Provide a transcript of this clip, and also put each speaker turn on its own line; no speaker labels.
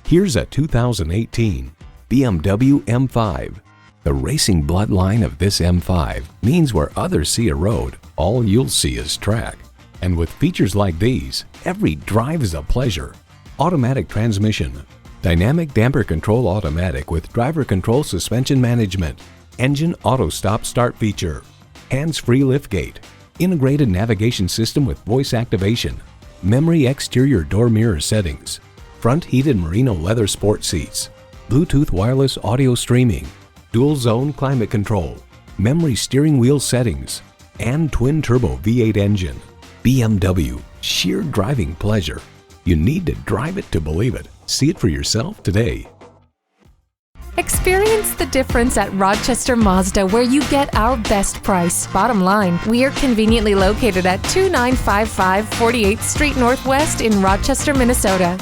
Here's a 2018 BMW M5. The racing bloodline of this M5 means where others see a road, all you'll see is track. And with features like these, every drive is a pleasure. Automatic transmission, dynamic damper control automatic with driver control suspension management, engine auto stop start feature, hands-free liftgate, integrated navigation system with voice activation, memory exterior door mirror settings, front heated merino leather sport seats, Bluetooth wireless audio streaming, dual zone climate control, memory steering wheel settings, and twin turbo V8 engine. BMW, sheer driving pleasure. You need to drive it to believe it. See it for yourself today.
Experience the difference at Rochester Mazda, where you get our best price. Bottom line, we are conveniently located at 2955 48th Street Northwest in Rochester, Minnesota.